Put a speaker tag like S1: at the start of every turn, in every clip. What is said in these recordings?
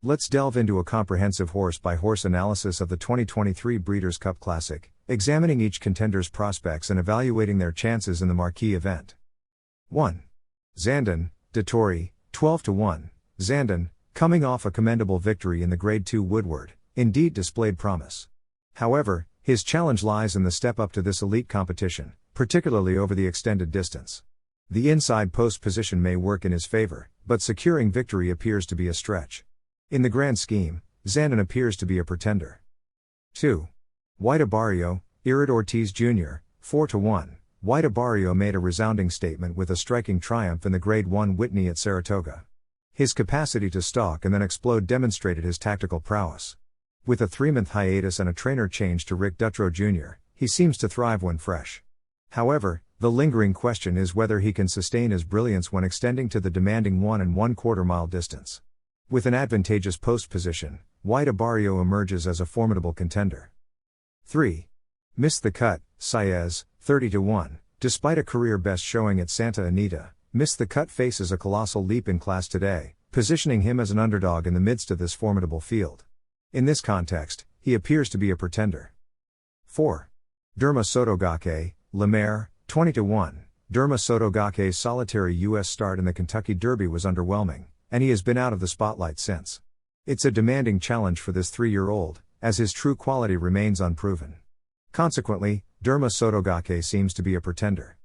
S1: Let's delve into a comprehensive horse-by-horse analysis of the 2023 Breeders' Cup Classic, examining each contender's prospects and evaluating their chances in the marquee event. 1. Zandon, de Torre, 12-1. Zandon, coming off a commendable victory in the Grade 2 Woodward, indeed displayed promise. However, his challenge lies in the step up to this elite competition, particularly over the extended distance. The inside post position may work in his favor, but securing victory appears to be a stretch. In the grand scheme, Zandon appears to be a pretender. 2. White Barrio, Irid Ortiz Jr., 4-1. White Barrio made a resounding statement with a striking triumph in the Grade 1 Whitney at Saratoga. His capacity to stalk and then explode demonstrated his tactical prowess. With a 3-month hiatus and a trainer change to Rick Dutrow Jr., he seems to thrive when fresh. However, the lingering question is whether he can sustain his brilliance when extending to the demanding 1 1/4 mile distance. With an advantageous post position, White Barrio emerges as a formidable contender. 3. Missed the Cut, Saez, 30-1. Despite a career-best showing at Santa Anita, Missed the Cut faces a colossal leap in class today, positioning him as an underdog in the midst of this formidable field. In this context, he appears to be a pretender. 4. Derma Sotogake, Lemaire, 20-1. Derma Sotogake's solitary U.S. start in the Kentucky Derby was underwhelming, and he has been out of the spotlight since. It's a demanding challenge for this 3-year-old, as his true quality remains unproven. Consequently, Derma Sotogake seems to be a pretender.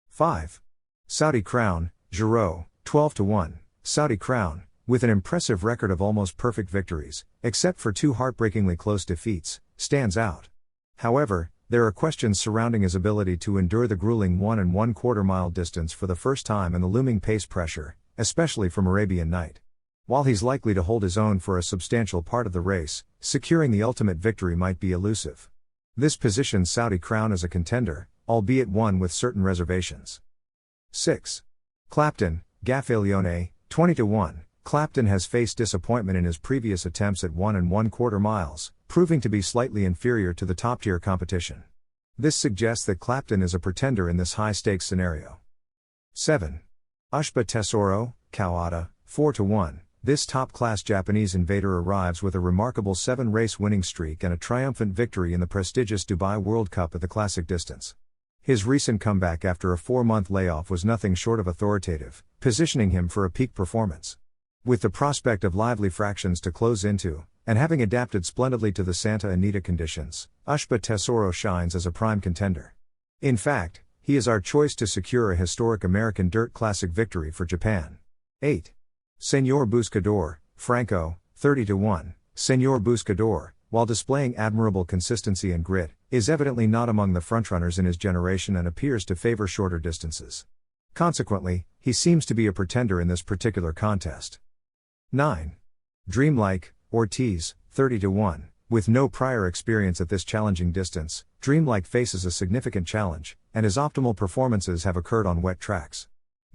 S1: 5. Saudi Crown, Giraud, 12-1. Saudi Crown, with an impressive record of almost perfect victories, except for 2 heartbreakingly close defeats, stands out. However, there are questions surrounding his ability to endure the grueling 1 1/4 mile distance for the first time and the looming pace pressure, especially from Arabian Night. While he's likely to hold his own for a substantial part of the race, securing the ultimate victory might be elusive. This positions Saudi Crown as a contender, albeit one with certain reservations. 6. Clapton, Gaffalione, 20-1. Clapton has faced disappointment in his previous attempts at 1 1/4 miles, proving to be slightly inferior to the top-tier competition. This suggests that Clapton is a pretender in this high-stakes scenario. 7. Ushba Tesoro, Kawada, 4-1. This top-class Japanese invader arrives with a remarkable 7-race winning streak and a triumphant victory in the prestigious Dubai World Cup at the classic distance. His recent comeback after a 4-month layoff was nothing short of authoritative, positioning him for a peak performance. With the prospect of lively fractions to close into, and having adapted splendidly to the Santa Anita conditions, Ushba Tesoro shines as a prime contender. In fact, he is our choice to secure a historic American Dirt Classic victory for Japan. 8. Senor Buscador, Franco, 30-1. Senor Buscador, while displaying admirable consistency and grit, is evidently not among the frontrunners in his generation and appears to favor shorter distances. Consequently, he seems to be a pretender in this particular contest. 9. Dreamlike, Ortiz, 30-1. With no prior experience at this challenging distance, Dreamlike faces a significant challenge, and his optimal performances have occurred on wet tracks.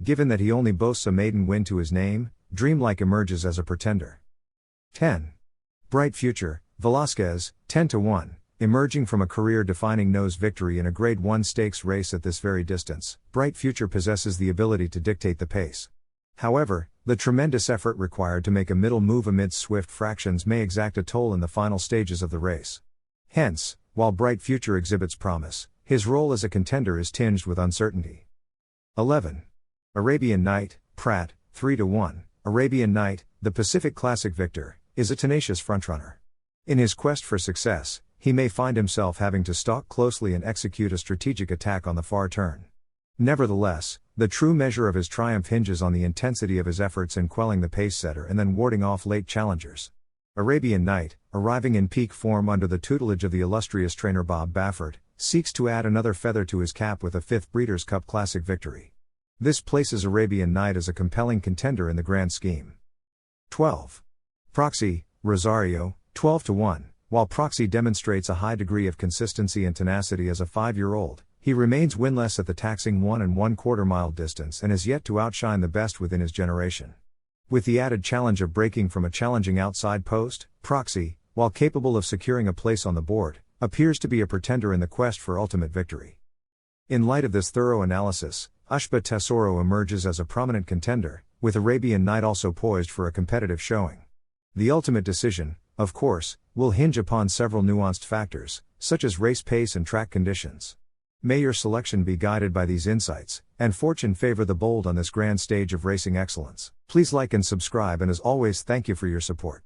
S1: Given that he only boasts a maiden win to his name, Dreamlike emerges as a pretender. 10. Bright Future, Velasquez, 10-1. Emerging from a career-defining nose victory in a Grade 1 stakes race at this very distance, Bright Future possesses the ability to dictate the pace. However, the tremendous effort required to make a middle move amidst swift fractions may exact a toll in the final stages of the race. Hence, while Bright Future exhibits promise, his role as a contender is tinged with uncertainty. 11. Arabian Night, Pratt, 3-1. Arabian Night, the Pacific Classic victor, is a tenacious frontrunner. In his quest for success, he may find himself having to stalk closely and execute a strategic attack on the far turn. Nevertheless, the true measure of his triumph hinges on the intensity of his efforts in quelling the pace setter and then warding off late challengers. Arabian Night, arriving in peak form under the tutelage of the illustrious trainer Bob Baffert, seeks to add another feather to his cap with a 5th Breeders' Cup Classic victory. This places Arabian Night as a compelling contender in the grand scheme. 12. Proxy, Rosario, 12-1. While Proxy demonstrates a high degree of consistency and tenacity as a 5-year-old, he remains winless at the taxing 1 1/4 mile distance and has yet to outshine the best within his generation. With the added challenge of breaking from a challenging outside post, Proxy, while capable of securing a place on the board, appears to be a pretender in the quest for ultimate victory. In light of this thorough analysis, Ushba Tesoro emerges as a prominent contender, with Arabian Night also poised for a competitive showing. The ultimate decision, of course, will hinge upon several nuanced factors, such as race pace and track conditions. May your selection be guided by these insights, and fortune favor the bold on this grand stage of racing excellence. Please like and subscribe, and as always, thank you for your support.